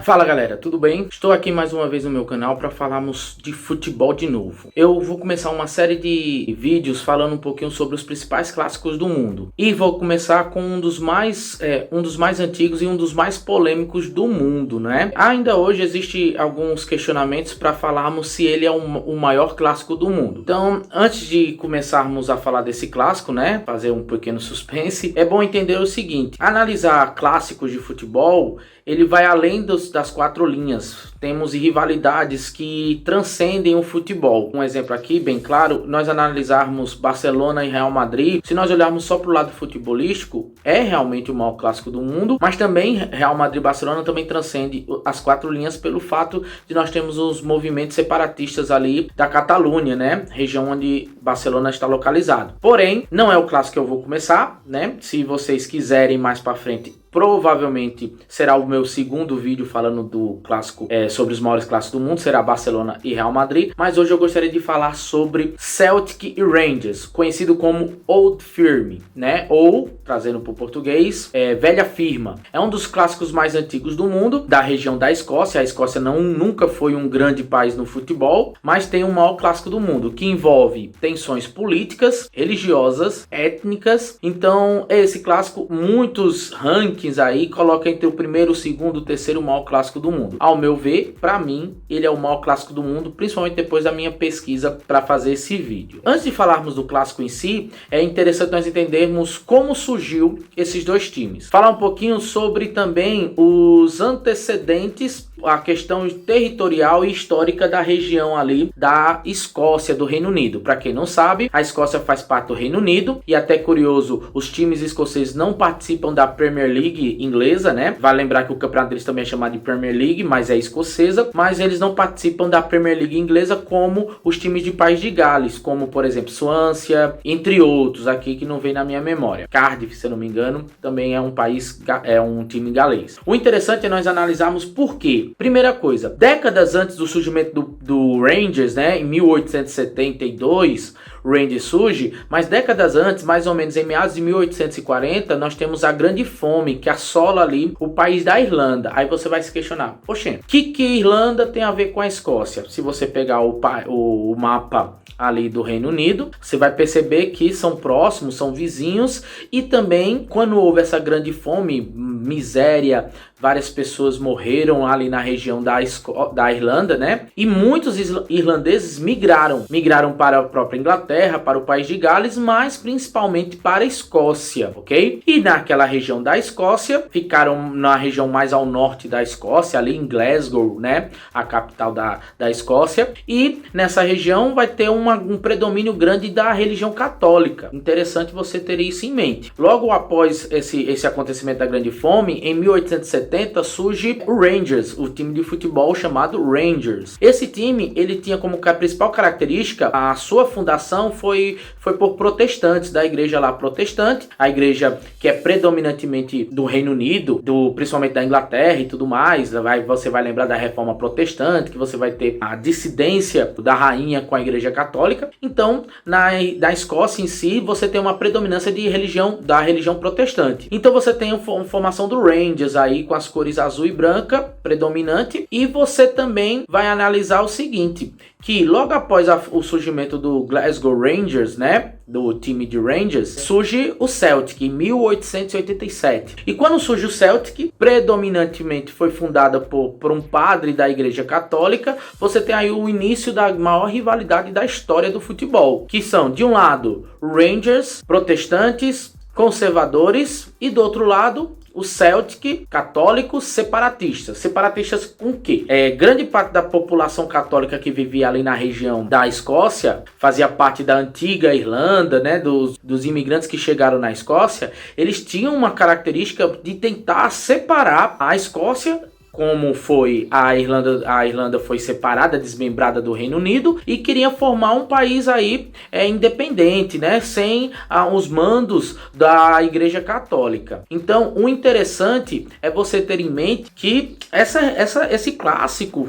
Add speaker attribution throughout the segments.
Speaker 1: Fala galera, tudo bem? Estou aqui mais uma vez no meu canal para falarmos de futebol de novo. Eu vou começar uma série de vídeos falando um pouquinho sobre os principais clássicos do mundo. E vou começar com um dos mais antigos e um dos mais polêmicos do mundo, né? Ainda hoje existe alguns questionamentos para falarmos se ele é o maior clássico do mundo. Então, antes de começarmos a falar desse clássico, né? Fazer um pequeno suspense, é bom entender o seguinte: analisar clássicos de futebol, ele vai além das quatro linhas. Temos rivalidades que transcendem o futebol. Um exemplo aqui, bem claro, nós analisarmos Barcelona e Real Madrid. Se nós olharmos só para o lado futebolístico, é realmente o maior clássico do mundo, mas também Real Madrid e Barcelona também transcende as quatro linhas pelo fato de nós termos os movimentos separatistas ali da Catalunha, né? Região onde Barcelona está localizado. Porém, não é o clássico que eu vou começar, né? Se vocês quiserem mais para frente, provavelmente será o meu segundo vídeo falando do clássico, sobre os maiores clássicos do mundo, será Barcelona e Real Madrid. Mas hoje eu gostaria de falar sobre Celtic e Rangers, conhecido como Old Firm, né? Ou, trazendo para o português, Velha Firma. É um dos clássicos mais antigos do mundo, da região da Escócia. A Escócia nunca foi um grande país no futebol, mas tem o maior clássico do mundo, que envolve tensões políticas, religiosas, étnicas. Então, esse clássico, muitos rankings aí coloca entre o primeiro, o segundo, o terceiro maior clássico do mundo. Ao meu ver, para mim, ele é o maior clássico do mundo, principalmente depois da minha pesquisa para fazer esse vídeo. Antes de falarmos do clássico em si, é interessante nós entendermos como surgiu esses dois times. Falar um pouquinho sobre também os antecedentes, a questão territorial e histórica da região ali da Escócia, do Reino Unido. Para quem não sabe, a Escócia faz parte do Reino Unido e, até curioso, os times escoceses não participam da Premier League inglesa, né? Vale lembrar que o campeonato deles também é chamado de Premier League, mas é escocesa, mas eles não participam da Premier League inglesa como os times de País de Gales, como por exemplo Swansea, entre outros aqui que não vem na minha memória. Cardiff, se eu não me engano, também é um time galês. O interessante é nós analisarmos por quê. Primeira coisa, décadas antes do surgimento do Rangers, né, em 1872, o Rangers surge, mas décadas antes, mais ou menos em meados de 1840, nós temos a Grande Fome que assola ali o país da Irlanda. Aí você vai se questionar, poxa, o que Irlanda tem a ver com a Escócia? Se você pegar o mapa ali do Reino Unido, você vai perceber que são próximos, são vizinhos, e também quando houve essa grande fome, miséria, várias pessoas morreram ali na região da Irlanda, né? E muitos irlandeses migraram para a própria Inglaterra, para o país de Gales, mas principalmente para a Escócia, ok? E naquela região da Escócia, ficaram na região mais ao norte da Escócia, ali em Glasgow, né? A capital da Escócia. E nessa região vai ter um predomínio grande da religião católica. Interessante você ter isso em mente. Logo após esse acontecimento da Grande Fome, em 1870, surge o Rangers, o time de futebol chamado Rangers. Esse time, ele tinha como principal característica, a sua fundação foi por protestantes, da igreja lá protestante, a igreja que é predominantemente do Reino Unido, principalmente da Inglaterra e tudo mais. Você vai lembrar da Reforma Protestante, que você vai ter a dissidência da rainha com a igreja católica. Então, na Escócia em si, você tem uma predominância da religião protestante. Então você tem a formação do Rangers aí com as cores azul e branca predominante, e você também vai analisar o seguinte, que logo após o surgimento do Glasgow Rangers, né, do time de Rangers, surge o Celtic em 1887. E quando surge o Celtic, predominantemente foi fundada por um padre da Igreja Católica. Você tem aí o início da maior rivalidade da história do futebol, que são, de um lado, Rangers, protestantes, conservadores, e do outro lado, o Celtic, católicos, separatistas. Separatistas com o quê? Grande parte da população católica que vivia ali na região da Escócia, fazia parte da antiga Irlanda, né, dos imigrantes que chegaram na Escócia. Eles tinham uma característica de tentar separar a Escócia, como foi a Irlanda foi separada, desmembrada do Reino Unido, e queria formar um país aí independente, né, sem os mandos da Igreja Católica. Então, o interessante é você ter em mente que esse clássico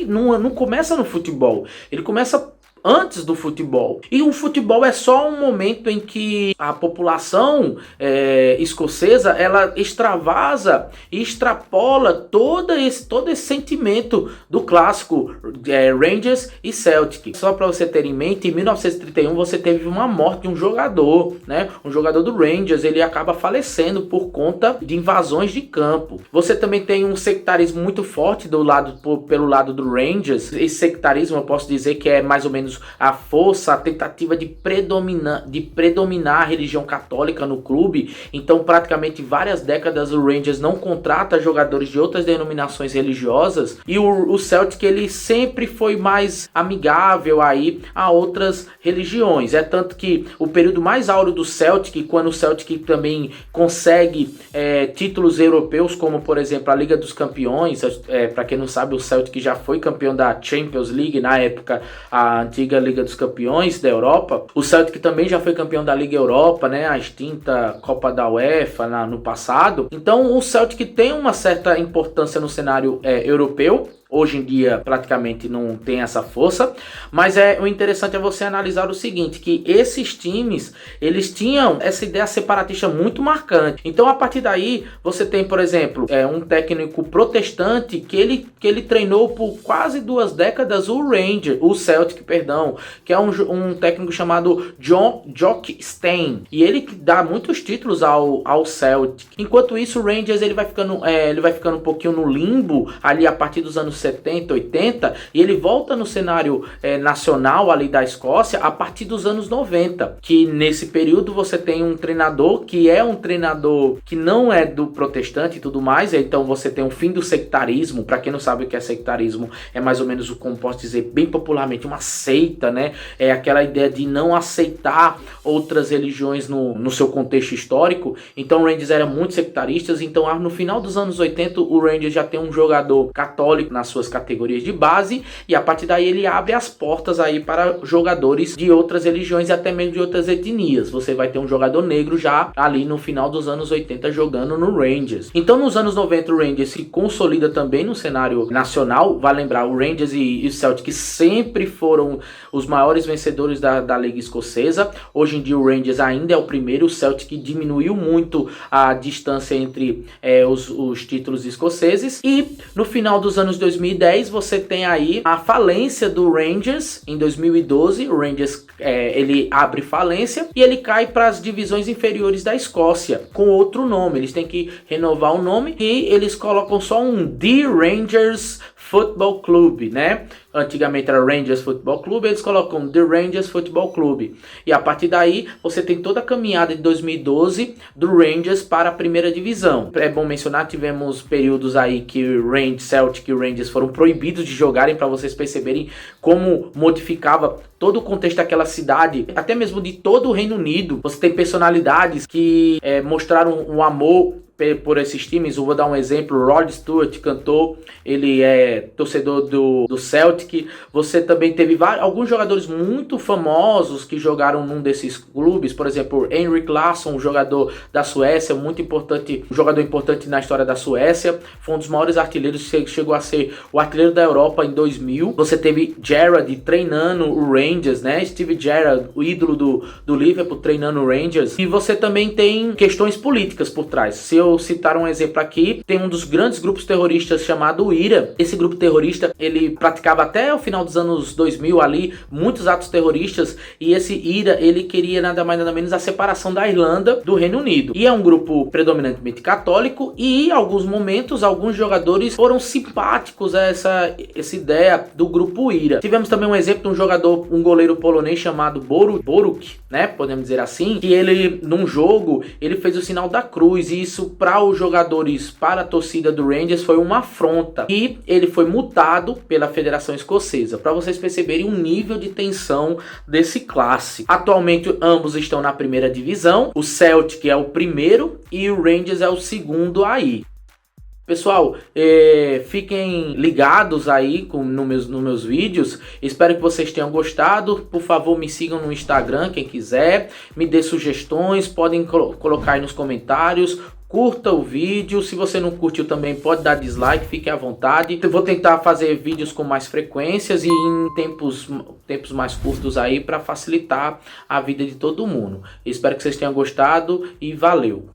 Speaker 1: não começa no futebol, ele começa antes do futebol. E o futebol é só um momento em que a população escocesa, ela extravasa e extrapola todo esse sentimento do clássico Rangers e Celtic. Só para você ter em mente, em 1931 você teve uma morte de um jogador, né? Um jogador do Rangers, ele acaba falecendo por conta de invasões de campo. Você também tem um sectarismo muito forte pelo lado do Rangers. Esse sectarismo eu posso dizer que é mais ou menos a força, a tentativa de predominar a religião católica no clube. Então praticamente várias décadas o Rangers não contrata jogadores de outras denominações religiosas, e o Celtic ele sempre foi mais amigável aí a outras religiões. É tanto que o período mais áureo do Celtic, quando o Celtic também consegue títulos europeus, como por exemplo a Liga dos Campeões. Para quem não sabe, o Celtic já foi campeão da Champions League, na época a antiga Liga dos Campeões da Europa. O Celtic também já foi campeão da Liga Europa, né, a extinta Copa da UEFA no passado. Então o Celtic tem uma certa importância no cenário europeu. Hoje em dia praticamente não tem essa força, mas o interessante é você analisar o seguinte, que esses times, eles tinham essa ideia separatista muito marcante. Então a partir daí você tem, por exemplo, um técnico protestante que ele treinou por quase 2 décadas o Celtic, que é um técnico chamado Jock Stein, e ele dá muitos títulos ao Celtic. Enquanto isso o Rangers ele vai ficando um pouquinho no limbo ali a partir dos anos 70, 80, e ele volta no cenário nacional ali da Escócia a partir dos anos 90, que nesse período você tem um treinador que é um treinador que não é do protestante e tudo mais. Então você tem o fim do sectarismo. Para quem não sabe o que é sectarismo, é mais ou menos, como posso dizer bem popularmente, uma seita, né? É aquela ideia de não aceitar outras religiões no seu contexto histórico. Então o Rangers era muito sectarista. Então no final dos anos 80 o Rangers já tem um jogador católico nas suas categorias de base, e a partir daí ele abre as portas aí para jogadores de outras religiões e até mesmo de outras etnias. Você vai ter um jogador negro já ali no final dos anos 80 jogando no Rangers. Então nos anos 90 o Rangers se consolida também no cenário nacional. Vai lembrar, o Rangers e o Celtic sempre foram os maiores vencedores da Liga Escocesa. Hoje em dia o Rangers ainda é o primeiro. O Celtic diminuiu muito a distância entre os títulos escoceses, e no final dos anos 2010 você tem aí a falência do Rangers. Em 2012 o Rangers ele abre falência e ele cai para as divisões inferiores da Escócia com outro nome. Eles têm que renovar o nome e eles colocam só um The Rangers Football Club, né? Antigamente era Rangers Football Club, eles colocam The Rangers Football Club. E a partir daí você tem toda a caminhada de 2012 do Rangers para a primeira divisão. É bom mencionar, tivemos períodos aí que Celtic e Rangers foram proibidos de jogarem, para vocês perceberem como modificava todo o contexto daquela cidade, até mesmo de todo o Reino Unido. Você tem personalidades que mostraram um amor por esses times. Eu vou dar um exemplo: Rod Stewart, cantor, ele é torcedor do Celtic. Você também teve alguns jogadores muito famosos que jogaram num desses clubes, por exemplo, Henrik Larsson, um jogador da Suécia, muito importante, um jogador importante na história da Suécia, foi um dos maiores artilheiros, chegou a ser o artilheiro da Europa em 2000. Você teve Gerrard treinando o Rangers, né? Steve Gerrard, o ídolo do Liverpool, treinando o Rangers. E você também tem questões políticas por trás. Se eu citar um exemplo aqui, tem um dos grandes grupos terroristas chamado IRA. Esse grupo terrorista, ele praticava até o final dos anos 2000 ali muitos atos terroristas, e esse IRA, ele queria nada mais nada menos a separação da Irlanda do Reino Unido. E é um grupo predominantemente católico, e em alguns momentos alguns jogadores foram simpáticos a essa ideia do grupo IRA. Tivemos também um exemplo de um jogador, um goleiro polonês chamado Boruk, né, podemos dizer assim, que ele num jogo, ele fez o sinal da cruz, e isso para os jogadores, para a torcida do Rangers, foi uma afronta, e ele foi multado pela Federação Escocesa, para vocês perceberem o nível de tensão desse clássico. Atualmente ambos estão na primeira divisão, o Celtic é o primeiro e o Rangers é o segundo aí. Pessoal, fiquem ligados aí nos meus vídeos. Espero que vocês tenham gostado. Por favor, me sigam no Instagram, quem quiser. Me dê sugestões, podem colocar aí nos comentários. curta o vídeo. Se você não curtiu também pode dar dislike, fique à vontade. Eu vou tentar fazer vídeos com mais frequências e em tempos mais curtos aí para facilitar a vida de todo mundo. Espero que vocês tenham gostado e valeu!